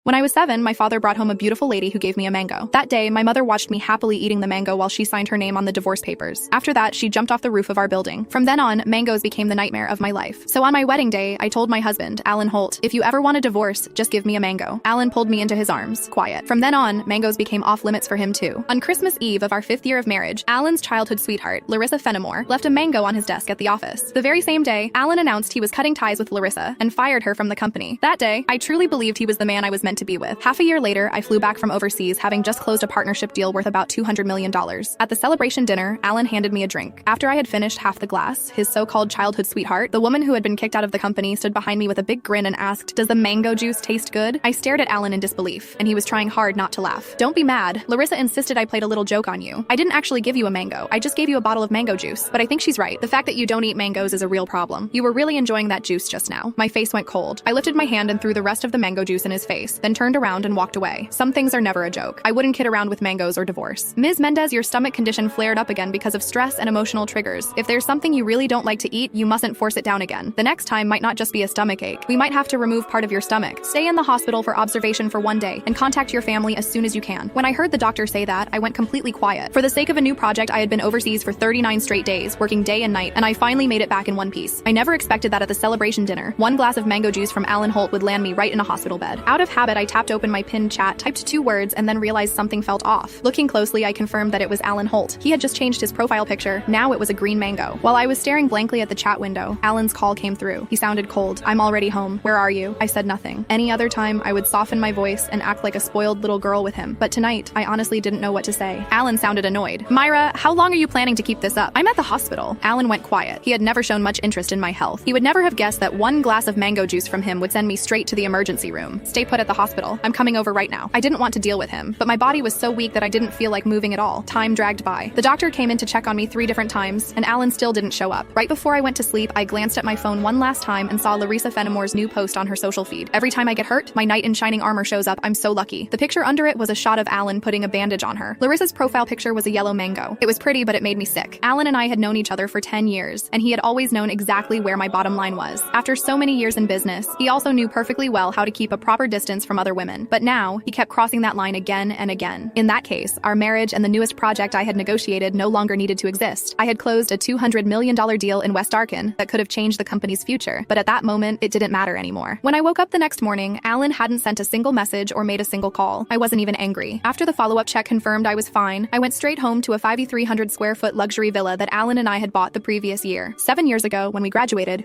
When I was 7, my father brought home a beautiful lady who gave me a mango. That day, my mother watched me happily eating the mango while she signed her name on the divorce papers. After that, she jumped off the roof of our building. From then on, mangoes became the nightmare of my life. So on my wedding day, I told my husband, Alan Holt, if you ever want a divorce, just give me a mango. Alan pulled me into his arms, quiet. From then on, mangoes became off limits for him too. On Christmas Eve of our 5th year of marriage, Alan's childhood sweetheart, Larissa Fenimore, left a mango on his desk at the office. The very same day, Alan announced he was cutting ties with Larissa and fired her from the company. That day, I truly believed he was the man I was meant to be with. Half a year later, I flew back from overseas, having just closed a partnership deal worth about $200 million. At the celebration dinner, Alan handed me a drink. After I had finished half the glass, his so-called childhood sweetheart, the woman who had been kicked out of the company, stood behind me with a big grin and asked, "Does the mango juice taste good?" I stared at Alan in disbelief, and he was trying hard not to laugh. "Don't be mad. Larissa insisted I played a little joke on you. I didn't actually give you a mango. I just gave you a bottle of mango juice." But I think she's right. The fact that you don't eat mangoes is a real problem. You were really enjoying that juice just now. My face went cold. I lifted my hand and threw the rest of the mango juice in his face, then turned around and walked away. Some things are never a joke. I wouldn't kid around with mangoes or divorce. Ms. Mendez, your stomach condition flared up again because of stress and emotional triggers. If there's something you really don't like to eat, you mustn't force it down again. The next time might not just be a stomach ache. We might have to remove part of your stomach. Stay in the hospital for observation for 1 day and contact your family as soon as you can. When I heard the doctor say that, I went completely quiet. For the sake of a new project, I had been overseas for 39 straight days, working day and night, and I finally made it back in one piece. I never expected that at the celebration dinner, 1 glass of mango juice from Alan Holt would land me right in a hospital bed. Out of habit, I tapped open my pinned chat, typed 2 words, and then realized something felt off. Looking closely, I confirmed that it was Alan Holt. He had just changed his profile picture. Now it was a green mango. While I was staring blankly at the chat window, Alan's call came through. He sounded cold. "I'm already home. Where are you?" I said nothing. Any other time, I would soften my voice and act like a spoiled little girl with him. But tonight, I honestly didn't know what to say. Alan sounded annoyed. "Myra, how long are you planning to keep this up? I'm at the hospital." Alan went quiet. He had never shown much interest in my health. He would never have guessed that 1 glass of mango juice from him would send me straight to the emergency room. "Stay put at the hospital. I'm coming over right now." I didn't want to deal with him, but my body was so weak that I didn't feel like moving at all. Time dragged by. The doctor came in to check on me 3 different times, and Alan still didn't show up. Right before I went to sleep, I glanced at my phone one last time and saw Larissa Fenimore's new post on her social feed. "Every time I get hurt, my knight in shining armor shows up. I'm so lucky." The picture under it was a shot of Alan putting a bandage on her. Larissa's profile picture was a yellow mango. It was pretty, but it made me sick. Alan and I had known each other for 10 years, and he had always known exactly where my bottom line was. After so many years in business, he also knew perfectly well how to keep a proper distance from other women. But now, he kept crossing that line again and again. In that case, our marriage and the newest project I had negotiated no longer needed to exist. I had closed a $200 million deal in West Arkan that could have changed the company's future, but at that moment, it didn't matter anymore. When I woke up the next morning, Alan hadn't sent a single message or made a single call. I wasn't even angry. After the follow-up check confirmed I was fine, I went straight home to a 5,300 square foot luxury villa that Alan and I had bought the previous year. 7 years ago, when we graduated,